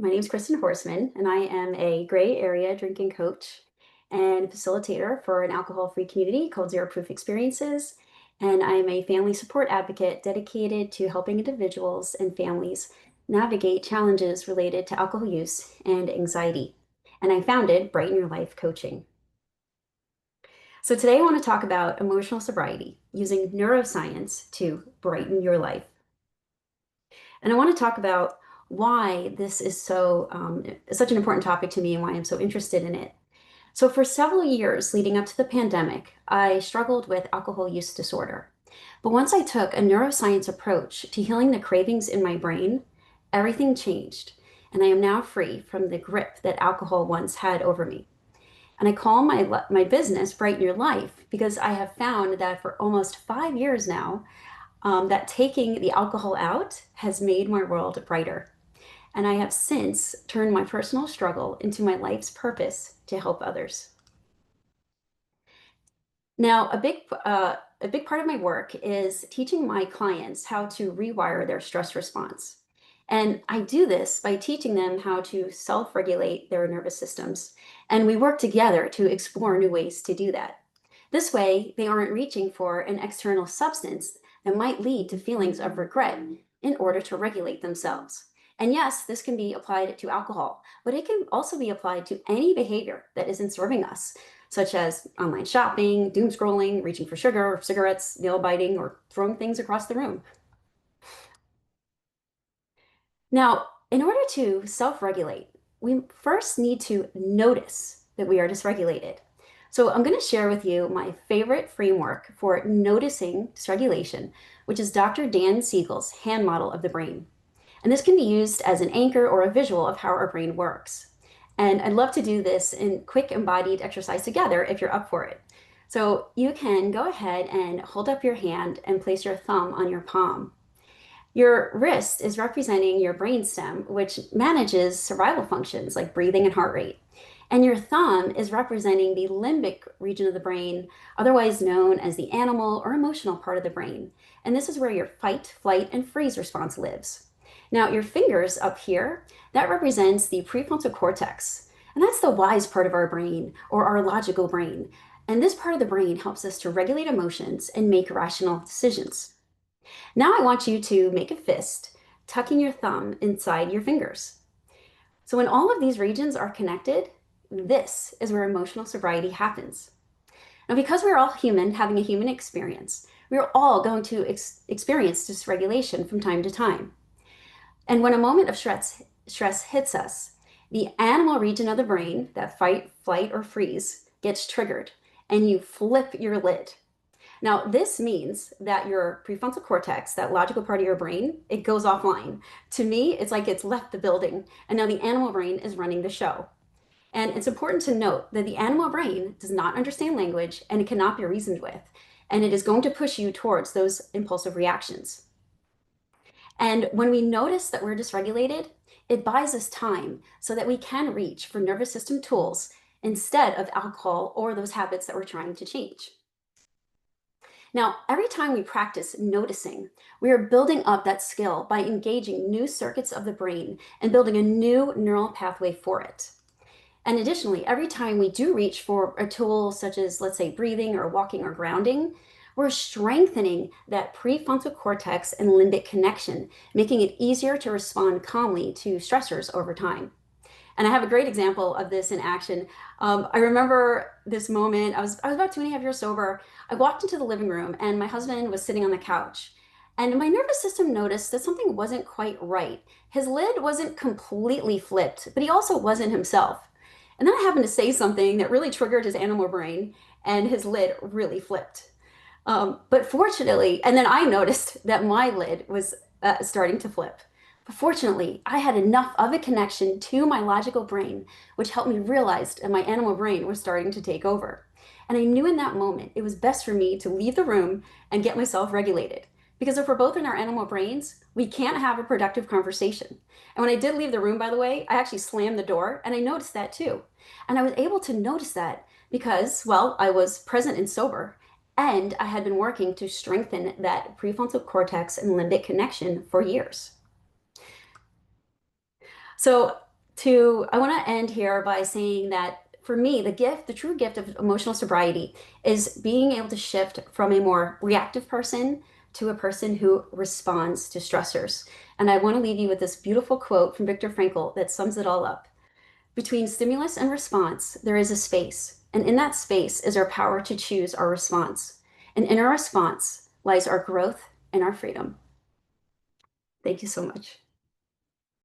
My name is Kristen Horseman, and I am a gray area drinking coach and facilitator for an alcohol-free community called Zero Proof Experiences. And I'm a family support advocate dedicated to helping individuals and families navigate challenges related to alcohol use and anxiety. And I founded Brighten Your Life Coaching. So today I want to talk about emotional sobriety using neuroscience to brighten your life. And I want to talk about why this is such an important topic to me and why I'm so interested in it. So for several years leading up to the pandemic, I struggled with alcohol use disorder. But once I took a neuroscience approach to healing the cravings in my brain, everything changed. And I am now free from the grip that alcohol once had over me. And I call my business Brighten Your Life because I have found that for almost 5 years now, that taking the alcohol out has made my world brighter. And I have since turned my personal struggle into my life's purpose to help others. Now, a big part of my work is teaching my clients how to rewire their stress response. And I do this by teaching them how to self-regulate their nervous systems. And we work together to explore new ways to do that. This way, they aren't reaching for an external substance that might lead to feelings of regret in order to regulate themselves. And yes, this can be applied to alcohol, but it can also be applied to any behavior that isn't serving us, such as online shopping, doom scrolling, reaching for sugar, cigarettes, nail biting, or throwing things across the room. Now, in order to self-regulate, we first need to notice that we are dysregulated. So I'm going to share with you my favorite framework for noticing dysregulation, which is Dr. Dan Siegel's hand model of the brain. And this can be used as an anchor or a visual of how our brain works. And I'd love to do this in quick embodied exercise together if you're up for it. So you can go ahead and hold up your hand and place your thumb on your palm. Your wrist is representing your brainstem, which manages survival functions like breathing and heart rate. And your thumb is representing the limbic region of the brain, otherwise known as the animal or emotional part of the brain. And this is where your fight, flight, and freeze response lives. Now, your fingers up here, that represents the prefrontal cortex. And that's the wise part of our brain, or our logical brain. And this part of the brain helps us to regulate emotions and make rational decisions. Now I want you to make a fist, tucking your thumb inside your fingers. So when all of these regions are connected, this is where emotional sobriety happens. Now, because we're all human, having a human experience, we're all going to experience dysregulation from time to time. And when a moment of stress hits us, the animal region of the brain, that fight, flight, or freeze, gets triggered, and you flip your lid. Now, this means that your prefrontal cortex, that logical part of your brain, it goes offline. To me, it's like it's left the building, and now the animal brain is running the show. And it's important to note that the animal brain does not understand language, and it cannot be reasoned with, and it is going to push you towards those impulsive reactions. And when we notice that we're dysregulated, it buys us time so that we can reach for nervous system tools instead of alcohol or those habits that we're trying to change. Now, every time we practice noticing, we are building up that skill by engaging new circuits of the brain and building a new neural pathway for it. And additionally, every time we do reach for a tool such as, let's say, breathing or walking or grounding, we're strengthening that prefrontal cortex and limbic connection, making it easier to respond calmly to stressors over time. And I have a great example of this in action. I remember this moment. I was about 2.5 years sober. I walked into the living room and my husband was sitting on the couch. And my nervous system noticed that something wasn't quite right. His lid wasn't completely flipped, but he also wasn't himself. And then I happened to say something that really triggered his animal brain, and his lid really flipped. But fortunately, and then I noticed that my lid was starting to flip. But fortunately, I had enough of a connection to my logical brain, which helped me realize that my animal brain was starting to take over. And I knew in that moment it was best for me to leave the room and get myself regulated. Because if we're both in our animal brains, we can't have a productive conversation. And when I did leave the room, by the way, I actually slammed the door, and I noticed that too. And I was able to notice that because, well, I was present and sober, and I had been working to strengthen that prefrontal cortex and limbic connection for years. So I want to end here by saying that for me, the true gift of emotional sobriety is being able to shift from a more reactive person to a person who responds to stressors. And I want to leave you with this beautiful quote from Viktor Frankl that sums it all up. Between stimulus and response, there is a space. And in that space is our power to choose our response. And in our response lies our growth and our freedom. Thank you so much.